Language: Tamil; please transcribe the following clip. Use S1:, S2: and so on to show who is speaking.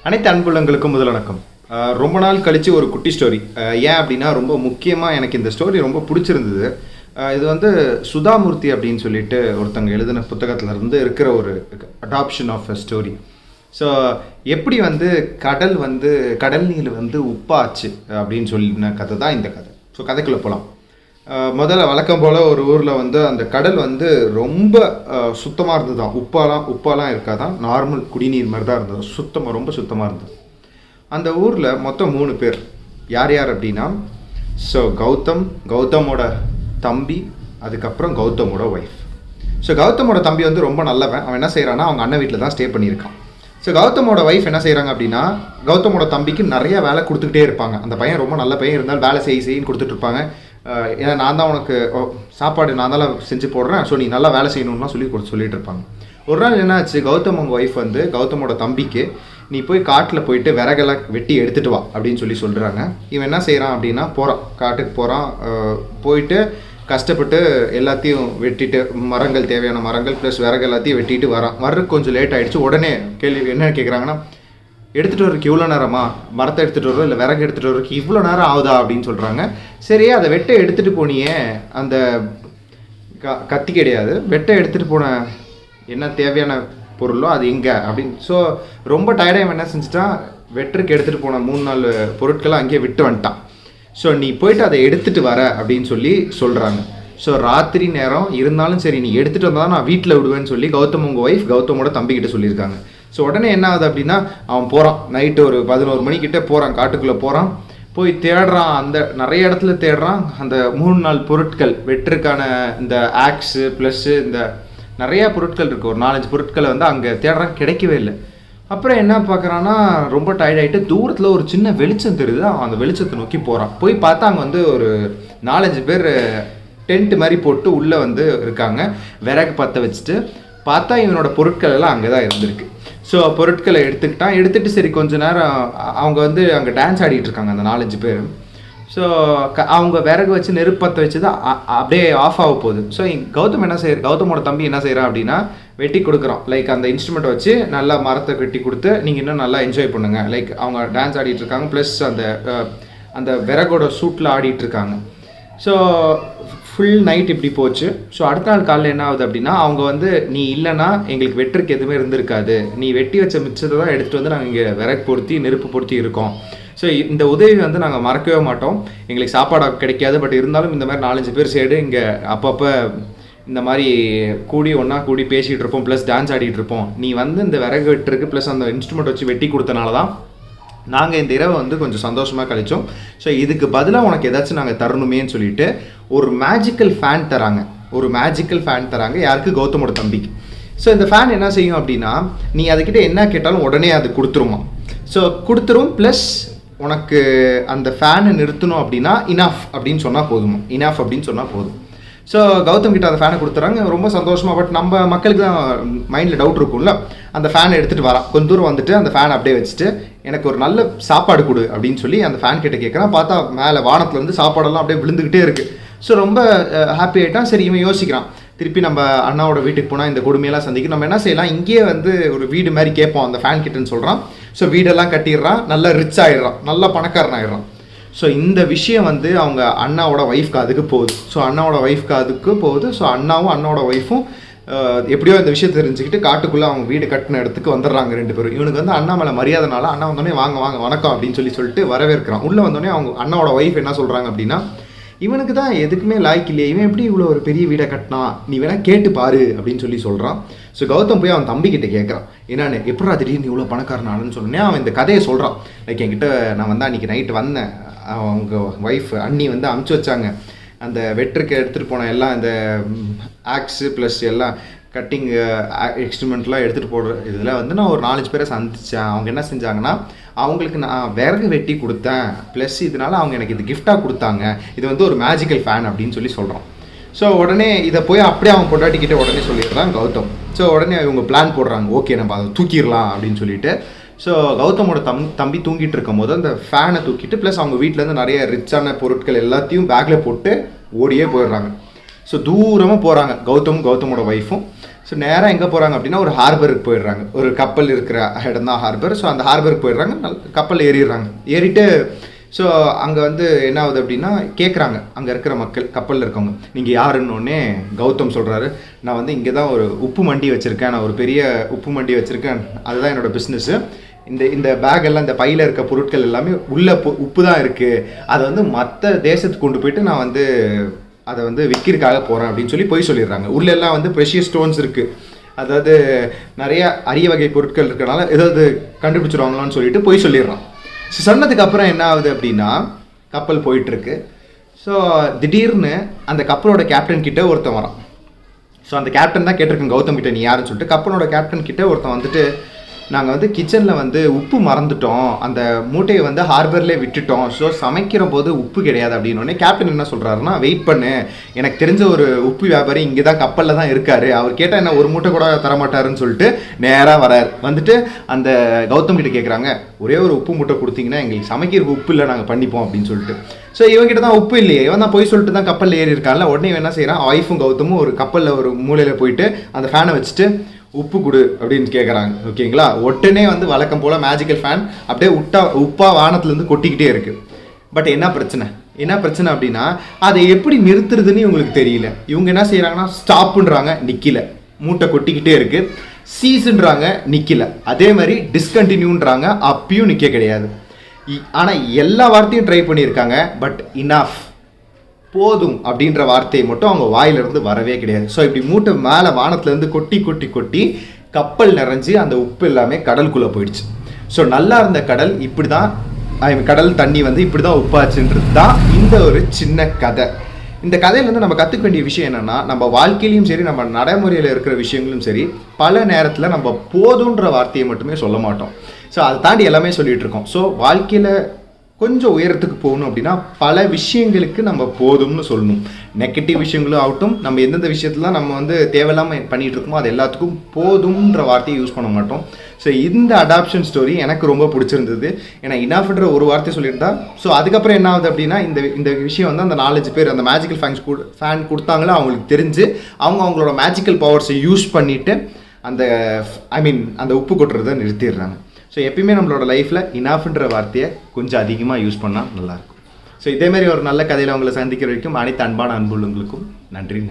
S1: அனைத்து அன்புள்ளங்களுக்கும் முதல் வணக்கம். ரொம்ப நாள் கழித்து ஒரு குட்டி ஸ்டோரி. ஏன் அப்படின்னா ரொம்ப முக்கியமாக எனக்கு இந்த ஸ்டோரி ரொம்ப பிடிச்சிருந்தது. இது வந்து சுதா மூர்த்தி அப்படின்னு சொல்லிட்டு ஒருத்தங்க எழுதின புத்தகத்தில் இருந்து இருக்கிற ஒரு adaptation of a story. So எப்படி வந்து கடல் நீர் வந்து உப்பாச்சு அப்படின்னு சொல்லின கதை தான் இந்த கதை. ஸோ கதைக்குள்ளே போகலாம். முதல்ல வழக்கம் போல் ஒரு ஊரில் வந்து அந்த கடல் வந்து ரொம்ப சுத்தமாக இருந்தது தான். உப்பாலாம் இருக்காதான், நார்மல் குடிநீர் மாதிரி தான் இருந்தது. ரொம்ப சுத்தமாக இருந்தது. அந்த ஊரில் மொத்தம் 3 பேர். யார் அப்படின்னா, ஸோ கௌதமோட தம்பி, அதுக்கப்புறம் கௌதமோட ஒய்ஃப். ஸோ கௌதமோட தம்பி வந்து ரொம்ப நல்லவன். அவன் என்ன செய்கிறான்னா, அவங்க அண்ணன் வீட்டில் தான் ஸ்டே பண்ணியிருக்கான். ஸோ கௌதமோட ஒய்ஃப் என்ன செய்கிறாங்க அப்படின்னா, கௌதமோட தம்பிக்கு நிறைய வேலை கொடுத்துக்கிட்டே இருப்பாங்க. அந்த பையன் ரொம்ப நல்ல பையன் இருந்தாலும் வேலை செய்யின்னு கொடுத்துட்ருப்பாங்க. ஏன்னா நான் தான் உனக்கு சாப்பாடு நான் தான் செஞ்சு போடுறேன், ஸோ நீ நல்லா வேலை செய்யணும்லாம் சொல்லிட்டு இருப்பாங்க. ஒரு நாள் என்னாச்சு, கௌதமோட ஒய்ஃப் வந்து கௌதமோட தம்பிக்கு, நீ போய் காட்டில் போயிட்டு விறகெல்லாம் வெட்டி எடுத்துகிட்டு வா அப்படின்னு சொல்கிறாங்க. இவன் என்ன செய்கிறான் அப்படின்னா, காட்டுக்கு போகிறான். போயிட்டு கஷ்டப்பட்டு எல்லாத்தையும் வெட்டிட்டு, தேவையான மரங்கள் ப்ளஸ் விறகு எல்லாத்தையும் வெட்டிட்டு வர்றதுக்கு கொஞ்சம் லேட் ஆகிடுச்சு. உடனே கேள்வி என்ன கேட்குறாங்கன்னா, எடுத்துகிட்டு வரதுக்கு இவ்வளோ நேரமா, மரத்தை எடுத்துகிட்டு வரோம் இல்லை விறகு எடுத்துகிட்டு வரதுக்கு இவ்வளோ நேரம் ஆகுதா அப்படின்னு சொல்கிறாங்க. சரி, அதை வெட்ட எடுத்துகிட்டு போனியே, அந்த கத்தி கிடையாது, வெட்ட எடுத்துகிட்டு போன என்ன தேவையான பொருளோ அது எங்கே அப்படின்னு. ஸோ ரொம்ப டயர்டாக என்ன செஞ்சுட்டான், வெட்டருக்கு எடுத்துகிட்டு போன 3-4 பொருட்களை அங்கேயே விட்டு வந்துட்டான். ஸோ நீ போயிட்டு அதை எடுத்துகிட்டு வர அப்படின்னு சொல்கிறாங்க. ஸோ ராத்திரி நேரம் இருந்தாலும் சரி, நீ எடுத்துகிட்டு வந்தால் நான் வீட்டில் விடுவேன்னு சொல்லி கௌதமோட ஒய்ஃப் கௌதமோட தம்பிக்கிட்ட சொல்லியிருக்காங்க. ஸோ உடனே என்ன ஆகுது அப்படின்னா, அவன் போகிறான். நைட்டு ஒரு 11 மணிக்கிட்ட போகிறான், காட்டுக்குள்ளே போகிறான். போய் தேடுறான், அந்த நிறைய இடத்துல தேடுறான். அந்த 3-4 பொருட்கள் வெட்டுறதுக்கான இந்த ஆக்ஸு ப்ளஸ்ஸு இந்த நிறையா பொருட்கள் இருக்குது. ஒரு 4-5 பொருட்களை வந்து அங்கே தேடுறான், கிடைக்கவே இல்லை. அப்புறம் என்ன பார்க்குறான்னா, ரொம்ப டயர்டாகிட்டு தூரத்தில் ஒரு சின்ன வெளிச்சம் தெரியுது. அவன் அந்த வெளிச்சத்தை நோக்கி போகிறான். போய் பார்த்தா அங்கே வந்து ஒரு 4-5 பேர் டென்ட் மாதிரி போட்டு உள்ளே வந்து இருக்காங்க. விறகு பற்ற வச்சுட்டு பார்த்தா இவனோட பொருட்கள் எல்லாம் அங்கே தான் இருந்திருக்கு. ஸோ பொருட்களை எடுத்துட்டு சரி கொஞ்ச நேரம் அவங்க வந்து அங்கே டான்ஸ் ஆடிட்டு இருக்காங்க அந்த 4-5 பேர். ஸோ அவங்க விறகு வச்சு நெருப்பத்தை வச்சு தான் அப்படியே ஆஃப் ஆக போகுது. ஸோ கௌதமோட தம்பி என்ன செய்கிறான் அப்படின்னா, வெட்டி கொடுக்குறான். லைக் அந்த இன்ஸ்ட்ருமெண்ட் வச்சு நல்லா மரத்தை வெட்டி கொடுத்து, நீங்கள் இன்னும் நல்லா என்ஜாய் பண்ணுங்க. லைக் அவங்க டான்ஸ் ஆடிட்டு இருக்காங்க, ப்ளஸ் அந்த விறகோட சூட்டில் ஆடிட்டு இருக்காங்க. ஸோ ஃபுல் நைட் இப்படி போச்சு. ஸோ அடுத்த நாள் காலையில் என்ன ஆகுது அப்படின்னா, அவங்க வந்து நீ இல்லைன்னா எங்களுக்கு வெட்டுறதுக்கு எதுவுமே இருந்திருக்காது, நீ வெட்டி வச்ச மிச்சத்தை தான் எடுத்துகிட்டு வந்து நாங்கள் இங்கே விறகு நெருப்பு பொருத்தி இருக்கோம். ஸோ இந்த உதவி வந்து நாங்கள் மறக்கவே மாட்டோம். எங்களுக்கு சாப்பாடு கிடைக்காது, பட் இருந்தாலும் இந்த மாதிரி 4-5 பேர் சேர்ந்து இங்கே அப்பப்போ இந்த மாதிரி ஒன்றா கூடி பேசிகிட்டு இருப்போம், ப்ளஸ் டான்ஸ் ஆடிட்டு இருப்போம். நீ வந்து இந்த விறகு வெட்டுறதுக்கு ப்ளஸ் அந்த இன்ஸ்ட்ருமெண்ட் வச்சு வெட்டி கொடுத்தனால தான் நாங்கள் இந்த இரவை வந்து கொஞ்சம் சந்தோஷமாக கழித்தோம். ஸோ இதுக்கு பதிலாக உனக்கு ஏதாச்சும் நாங்கள் தரணுமேன்னு சொல்லிட்டு ஒரு மேஜிக்கல் ஃபேன் தராங்க. யாருக்கு? கௌதமோட தம்பிக்கு. ஸோ இந்த ஃபேன் என்ன செய்யும் அப்படின்னா, நீ அதுக்கிட்ட என்ன கேட்டாலும் உடனே அது கொடுத்துருமா. ஸோ கொடுத்துரும், ப்ளஸ் உனக்கு அந்த ஃபேனை நிறுத்தணும் அப்படின்னா இனாஃப் அப்படின்னு சொன்னால் போதும். ஸோ கௌதம் கிட்ட அந்த ஃபேனை கொடுத்துறாங்க. ரொம்ப சந்தோஷமாக. பட் நம்ம மக்களுக்கு தான் மைண்டில் டவுட் இருக்கும்ல. அந்த ஃபேனை எடுத்துகிட்டு வரான். கொஞ்சம் தூரம் வந்துட்டு அந்த ஃபேனை அப்படியே வச்சுட்டு, எனக்கு ஒரு நல்ல சாப்பாடு கொடு அப்படின்னு சொல்லி அந்த ஃபேன் கிட்ட கேட்குறான். பார்த்தா மேலே வானத்தில் வந்து சாப்பாடெல்லாம் அப்படியே விழுந்துக்கிட்டே இருக்குது. ஸோ ரொம்ப ஹாப்பி ஆகிட்டான். சரி, இவன் யோசிக்கிறான், திருப்பி நம்ம அண்ணாவோட வீட்டுக்கு போனால் இந்த கொடுமையெல்லாம் சந்திக்கும், நம்ம என்ன செய்யலாம், இங்கேயே வந்து ஒரு வீடு மாதிரி கேட்போம் அந்த ஃபேன் கிட்டன்னு சொல்கிறான். ஸோ வீடெல்லாம் கட்டிடுறான், நல்லா ரிச் ஆகிடுறான், நல்லா பணக்காரன் ஆகிடுறான். ஸோ இந்த விஷயம் வந்து அவங்க அண்ணாவோட ஒய்ஃப்க்கு அதுக்கு போகுது. ஸோ அண்ணாவும் அண்ணாவோட ஒய்ஃபும் எப்படியோ இந்த விஷயத்தை தெரிஞ்சுக்கிட்டு காட்டுக்குள்ளே அவங்க வீடு கட்டின இடத்துக்கு வந்துடுறாங்க 2 பேரும். இவனுக்கு வந்து அண்ணா மேலே மரியாதைனால அண்ணா வந்தோடனே வாங்க வணக்கம் அப்படின்னு சொல்லிட்டு வரவேற்கிறான். உள்ளே வந்தோடனே அவங்க அண்ணாவோட ஒய்ஃப் என்ன சொல்கிறாங்க அப்படின்னா, இவனுக்கு தான் எதுக்குமே லாய்க்கு இல்லையே, இவன் எப்படி இவ்வளோ ஒரு பெரிய வீடை கட்டினா, நீ வேணா கேட்டு பாரு அப்படின்னு சொல்கிறான். ஸோ கௌதம் போய் அவன் தம்பிக்கிட்ட கேட்குறான், என்னன்னு எப்படா திடீர்னு இவ்வளோ பணக்காரனானு சொன்னேன். அவன் இந்த கதையை சொல்கிறான். லைக் என்கிட்ட நான் வந்து அன்றைக்கி நைட்டு வந்தேன், அவங்க ஒய்ஃப் அண்ணி வந்து அமுச்சு வச்சாங்க, அந்த வெட்டுருக்கு எடுத்துகிட்டு போன எல்லாம் இந்த ஆக்ஸு ப்ளஸ் எல்லாம் கட்டிங் எக்ஸ்ட்ருமெண்ட்லாம் எடுத்துகிட்டு போடுற இதில் வந்து நான் ஒரு 4-5 பேரை சந்தித்தேன். அவங்க என்ன செஞ்சாங்கன்னா, அவங்களுக்கு நான் விறகு வெட்டி கொடுத்தேன், ப்ளஸ் இதனால் அவங்க எனக்கு இது கிஃப்டாக கொடுத்தாங்க, இது வந்து ஒரு மேஜிக்கல் ஃபேன் அப்படின்னு சொல்கிறான். ஸோ உடனே இதை போய் அப்படியே அவன் பொண்டாட்டிக்கிட்டே உடனே சொல்லிடுறான் கௌதம். ஸோ உடனே இவங்க பிளான் போடுறாங்க, ஓகே நம்ம அதை தூக்கிடலாம் அப்படின்னு சொல்லிட்டு. ஸோ கௌதமோட தம்பி தூங்கிட்டு இருக்கும் போது அந்த ஃபேனை தூக்கிட்டு ப்ளஸ் அவங்க வீட்டிலேருந்து நிறைய ரிச்சான பொருட்கள் எல்லாத்தையும் பேக்கில் போட்டு ஓடியே போயிடுறாங்க. ஸோ தூரமாக போகிறாங்க கௌதமோட ஒய்ஃபும். ஸோ நேராக எங்கே போகிறாங்க அப்படின்னா ஒரு ஹார்பருக்கு போயிடுறாங்க. ஒரு கப்பல் இருக்கிற இடம் தான் ஹார்பர். ஸோ அந்த ஹார்பருக்கு போயிடுறாங்க. கப்பல் ஏறிடுறாங்க. ஏறிட்டு ஸோ அங்கே வந்து என்ன ஆகுது அப்படின்னா கேட்குறாங்க அங்கே இருக்கிற மக்கள், கப்பலில் இருக்கவங்க, நீங்கள் யாருன்னொடனே கௌதம் சொல்கிறாரு, நான் வந்து இங்கே தான் ஒரு உப்பு மண்டி வச்சுருக்கேன், நான் ஒரு பெரிய உப்பு மண்டி வச்சுருக்கேன், அதுதான் என்னோடய பிஸ்னஸ்ஸு. இந்த பேக் எல்லாம், இந்த பையில் இருக்க பொருட்கள் எல்லாமே உள்ள உப்பு தான் இருக்குது, அதை வந்து மற்ற தேசத்துக்கு கொண்டு போயிட்டு நான் வந்து அதை வந்து விற்கிறதுக்காக போகிறேன் அப்படின்னு சொல்லி போய் சொல்லிடுறாங்க. உள்ளெல்லாம் வந்து ப்ரெஷியஸ் ஸ்டோன்ஸ் இருக்குது, அதாவது நிறைய அரிய வகை பொருட்கள் இருக்கிறனால ஏதாவது கண்டுபிடிச்சிருவாங்களான்னு சொல்லிட்டு போய் சொல்லிடுறான். ஸோ சொன்னதுக்கு அப்புறம் என்ன ஆகுது அப்படின்னா கப்பல் போயிட்டுருக்கு. ஸோ திடீர்னு அந்த கப்பலோட கேப்டன் கிட்டே ஒருத்தன் வரான். ஸோ அந்த கேப்டன் தான் கேட்டிருக்கேன் கௌதம் கிட்ட நீ யாருன்னு சொல்லிட்டு. கப்பலோட கேப்டன் கிட்டே ஒருத்தன் வந்துட்டு, நாங்கள் வந்து கிச்சனில் வந்து உப்பு மறந்துட்டோம், அந்த மூட்டையை வந்து ஹார்பர்லேயே விட்டுட்டோம், ஸோ சமைக்கிற போது உப்பு கிடையாது அப்படின்னோடனே கேப்டன் என்ன சொல்கிறாருன்னா, வெயிட் பண்ணு, எனக்கு தெரிஞ்ச ஒரு உப்பு வியாபாரி இங்கே தான் கப்பலில் தான் இருக்காரு, அவர் கேட்டால் என்ன ஒரு மூட்டை கூட தரமாட்டாருன்னு சொல்லிட்டு நேராக வரார். வந்துட்டு அந்த கௌதம் கிட்ட கேட்குறாங்க, ஒரே ஒரு உப்பு மூட்டை கொடுத்தீங்கன்னா எங்களுக்கு சமைக்கிறதுக்கு உப்பு இல்லை, நாங்கள் பண்ணிப்போம் அப்படின்னு சொல்லிட்டு. ஸோ இவங்ககிட்ட தான் உப்பு இல்லையே, இவன் தான் போய் சொல்லிட்டு தான் கப்பலில் ஏறி இருக்கான்ல. உடனே இவன் என்ன செய்கிறான், ஒய்ஃபும் கௌதமும் ஒரு கப்பலில் ஒரு மூலையில் போயிட்டு அந்த ஃபேனை வச்சுட்டு உப்பு கொடு அப்படின்னு கேட்குறாங்க. ஓகேங்களா, உடனே வந்து வழக்கம் போல் மேஜிக்கல் ஃபேன் அப்படியே உப்பா வானத்துலேருந்து கொட்டிக்கிட்டே இருக்குது. பட் என்ன பிரச்சனை அப்படின்னா அதை எப்படி நிறுத்துறதுன்னு இவங்களுக்கு தெரியல. இவங்க என்ன செய்கிறாங்கன்னா ஸ்டாப்புன்றாங்க, நிற்கல, மூட்டை கொட்டிக்கிட்டே இருக்குது. சீஸுன்றாங்க, நிற்கல. அதே மாதிரி டிஸ்கண்டினியூன்றாங்க, அப்பயும் நிற்க கிடையாது. ஆனால் எல்லா வார்த்தையும் ட்ரை பண்ணியிருக்காங்க, பட் இனாஃப், போதும் அப்படின்ற வார்த்தையை மட்டும் அவங்க வாயிலிருந்து வரவே கிடையாது. ஸோ இப்படி மூட்டை மேலே வானத்துலேருந்து கொட்டி கொட்டி கொட்டி கப்பல் நிறைஞ்சு அந்த உப்பு எல்லாமே கடலுக்குள்ளே போயிடுச்சு. ஸோ நல்லா இருந்த கடல் இப்படி தான், கடல் தண்ணி வந்து இப்படி தான் உப்பாச்சுன்றது தான் இந்த ஒரு சின்ன கதை. இந்த கதையிலேருந்து நம்ம கற்றுக்க வேண்டிய விஷயம் என்னென்னா, நம்ம வாழ்க்கையிலையும் சரி, நம்ம நடைமுறையில் இருக்கிற விஷயங்களும் சரி, பல நேரத்தில் நம்ம போதுன்ற வார்த்தையை மட்டுமே சொல்ல மாட்டோம். ஸோ அதை தாண்டி எல்லாமே சொல்லிகிட்டு இருக்கோம். ஸோ வாழ்க்கையில் கொஞ்சம் உயரத்துக்கு போகணும் அப்படின்னா பல விஷயங்களுக்கு நம்ம போதும்னு சொல்லணும். நெகட்டிவ் விஷயங்களும் ஆகட்டும், நம்ம எந்தெந்த விஷயத்துலாம் நம்ம வந்து தேவையில்லாமல் பண்ணிகிட்டு இருக்கோமோ அது எல்லாத்துக்கும் போதும்ன்ற வார்த்தையை யூஸ் பண்ண மாட்டோம். ஸோ இந்த அடாப்ஷன் ஸ்டோரி எனக்கு ரொம்ப பிடிச்சிருந்தது. ஏன்னா இனாஃப்ன்ற ஒரு வார்த்தை சொல்லியிருந்தா, ஸோ அதுக்கப்புறம் என்ன ஆகுது அப்படின்னா இந்த விஷயம் வந்து அந்த 4-5 பேர் அந்த மேஜிக்கல் ஃபேன் கொடுத்தாங்களோ அவங்களுக்கு தெரிஞ்சு அவங்களோட மேஜிக்கல் பவர்ஸை யூஸ் பண்ணிவிட்டு அந்த உப்பு கொட்டுறதை நிறுத்திடுறாங்க. ஸோ எப்பயுமே நம்மளோட லைஃப்பில் இனாஃப்ன்ற வார்த்தையை கொஞ்சம் அதிகமாக யூஸ் பண்ணால் நல்லாயிருக்கும். ஸோ இதேமாரி ஒரு நல்ல கதையில் உங்களை சந்திக்கிற வரைக்கும் அனைத்து அன்பான அன்புள்ளவங்களுக்கும் நன்றி.